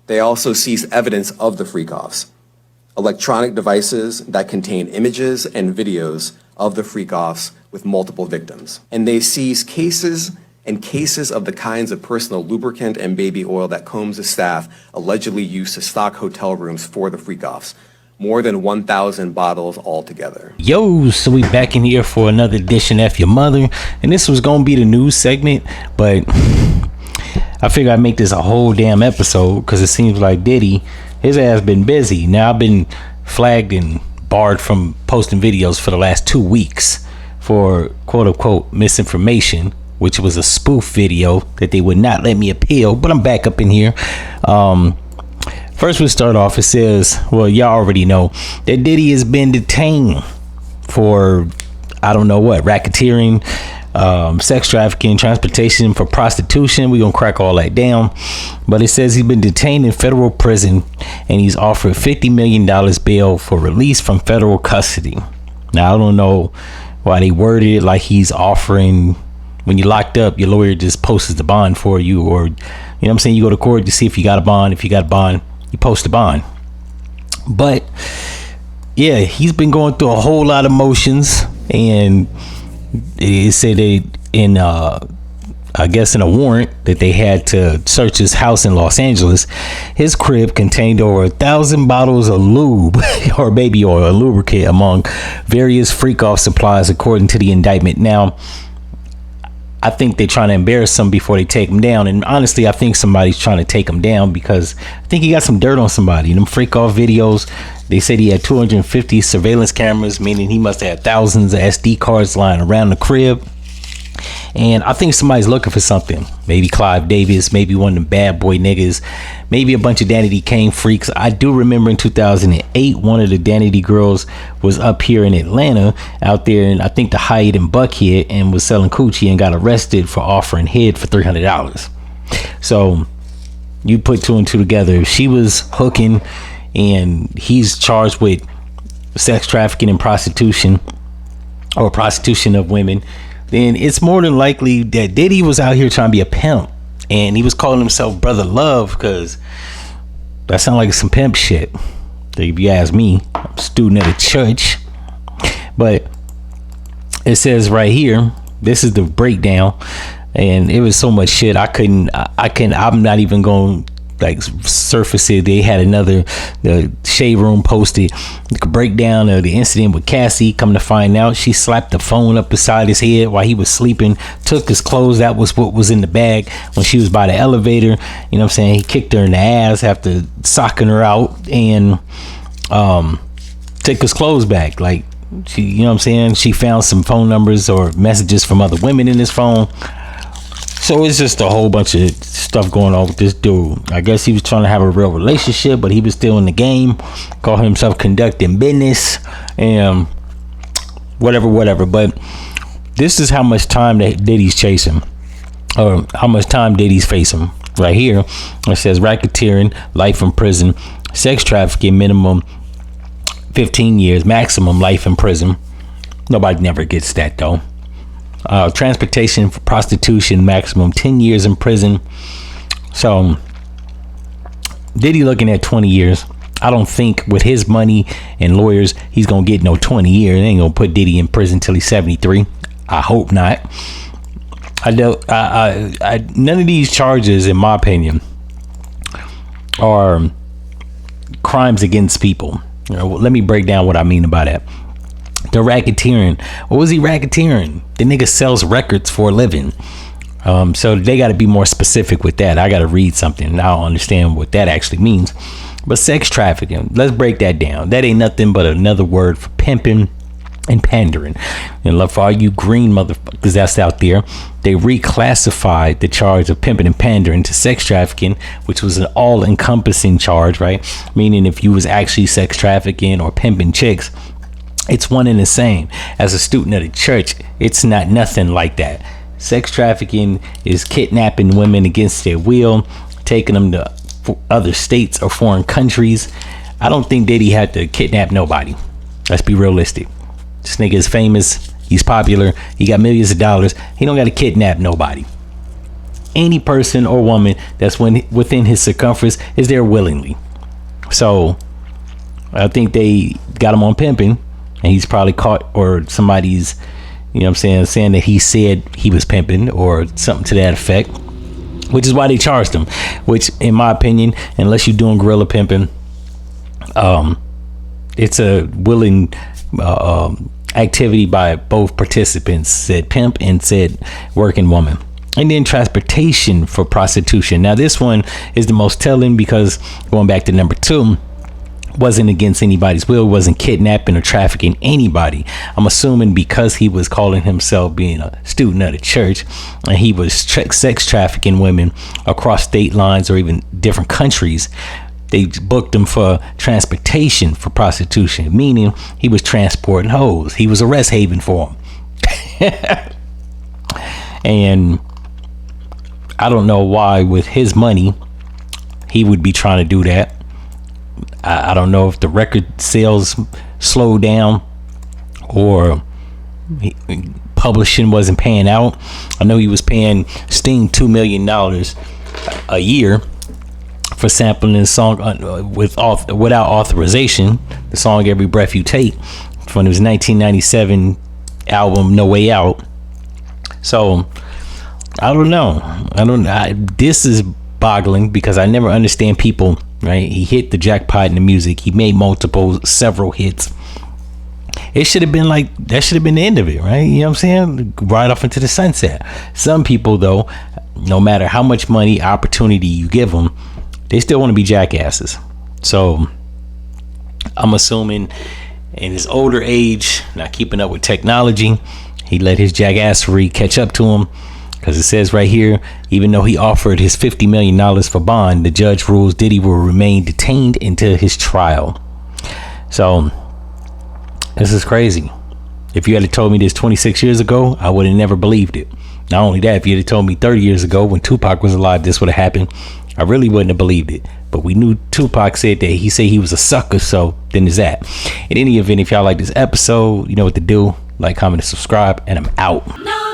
They also seized evidence of the freak-offs, electronic devices that contain images and videos of the freak-offs with multiple victims. And they seized cases and cases of the kinds of personal lubricant and baby oil that Combs' staff allegedly used to stock hotel rooms for the freak-offs. More than 1,000 bottles altogether. Yo, so we back in here for another edition of F-ya-Motha, and this was gonna be the news segment, but I figured I'd make this a whole damn episode because it seems like Diddy, his ass been busy. Now I've been flagged and barred from posting videos for the last 2 weeks for quote unquote misinformation, which was a spoof video that they would not let me appeal, but I'm back up in here. First, we'll start off. It says, well, y'all already know that Diddy has been detained for, I don't know what, racketeering, sex trafficking, transportation for prostitution. We're going to crack all that down. But it says he's been detained in federal prison and he's offered $50 million bail for release from federal custody. Now, I don't know why they worded it like he's offering, when you're locked up, your lawyer just posts the bond for you, or, you know what I'm saying, you go to court to see if you got a bond. If you got a bond, you post a bond. But yeah, he's been going through a whole lot of motions, and it said they in I guess in a warrant that they had to search his house in Los Angeles. His crib contained over 1,000 bottles of lube or baby oil, a lubricant, among various freak-off supplies, according to the indictment. Now, I think they're trying to embarrass him before they take him down. And honestly, I think somebody's trying to take him down because I think he got some dirt on somebody. Them freak off videos, they said he had 250 surveillance cameras, meaning he must have had thousands of SD cards lying around the crib. And I think somebody's looking for something. Maybe Clive Davis, maybe one of them bad boy niggas, maybe a bunch of Danity Kane freaks. I do remember in 2008, one of the Danity girls was up here in Atlanta, out there in, I think, the Hyatt in Buckhead, and was selling coochie and got arrested for offering head for $300. So you put two and two together. She was hooking and he's charged with sex trafficking and prostitution, or prostitution of women. Then it's more than likely that Diddy was out here trying to be a pimp, and he was calling himself Brother Love, because that sounds like some pimp shit, if you ask me. I'm a student at a church. But it says right here, this is the breakdown, and it was so much shit I'm not even going to like surface it. They had the Shade Room posted a breakdown of the incident with Cassie. Come to find out, she slapped the phone up beside his head while he was sleeping, took his clothes, that was what was in the bag, when she was by the elevator. You know what I'm saying? He kicked her in the ass after socking her out, and took his clothes back. Like, she, you know what I'm saying, she found some phone numbers or messages from other women in his phone. So it's just a whole bunch of stuff going on with this dude. I guess he was trying to have a real relationship, but he was still in the game, called himself conducting business, and whatever. But this is how much time that Diddy's chasing, or how much time Diddy's facing. Right here, it says racketeering, life in prison; sex trafficking, minimum 15 years, maximum life in prison. Nobody never gets that though. Transportation for prostitution, maximum 10 years in prison. So Diddy looking at 20 years. I don't think with his money and lawyers he's gonna get no 20 years. They ain't gonna put Diddy in prison till he's 73. I hope not. None of these charges, in my opinion, are crimes against people. You know, let me break down what I mean by that. The racketeering. What was he racketeering? The nigga sells records for a living. So they got to be more specific with that. I got to read something and I'll understand what that actually means. But sex trafficking, let's break that down. That ain't nothing but another word for pimping and pandering. And for all you green motherfuckers that's out there, they reclassified the charge of pimping and pandering to sex trafficking, which was an all-encompassing charge, right? Meaning if you was actually sex trafficking or pimping chicks, it's one and the same. As a student at a church, it's not nothing like that. Sex trafficking is kidnapping women against their will, taking them to other states or foreign countries. I don't think Diddy had to kidnap nobody. Let's be realistic. This nigga is famous. He's popular. He got millions of dollars. He don't got to kidnap nobody. any person or woman that's within his circumference is there willingly. So I think they got him on pimping, and he's probably caught, or somebody's, you know what I'm saying that he said he was pimping or something to that effect, which is why they charged him, which in my opinion, unless you're doing guerrilla pimping, it's a willing activity by both participants, said pimp and said working woman. And then transportation for prostitution. Now this one is the most telling, because going back to number 2, wasn't against anybody's will, wasn't kidnapping or trafficking anybody. I'm assuming because he was calling himself being a student of the church, and he was sex trafficking women across state lines or even different countries, they booked him for transportation for prostitution, meaning he was transporting hoes. He was a rest haven for them. And I don't know why with his money he would be trying to do that. I don't know if the record sales slowed down or publishing wasn't paying out. I know he was paying Sting $2 million a year for sampling his song without authorization, the song "Every Breath You Take" from his 1997 album "No Way Out." So I don't know. This is boggling, because I never understand people. Right? He hit the jackpot in the music. He made several hits. It should have been like, that should have been the end of it, right? You know what I'm saying? Right off into the sunset. Some people, though, no matter how much money, opportunity you give them, they still want to be jackasses. So I'm assuming in his older age, not keeping up with technology, he let his jackassery catch up to him. Because it says right here, even though he offered his $50 million for bond, the judge rules Diddy will remain detained until his trial. So this is crazy. If you had told me this 26 years ago, I would have never believed it. Not only that, if you had told me 30 years ago when Tupac was alive this would have happened, I really wouldn't have believed it. But we knew Tupac said that. He said he was a sucker, so then there's that. In any event, if y'all like this episode, you know what to do. Like, comment, and subscribe, and I'm out. No.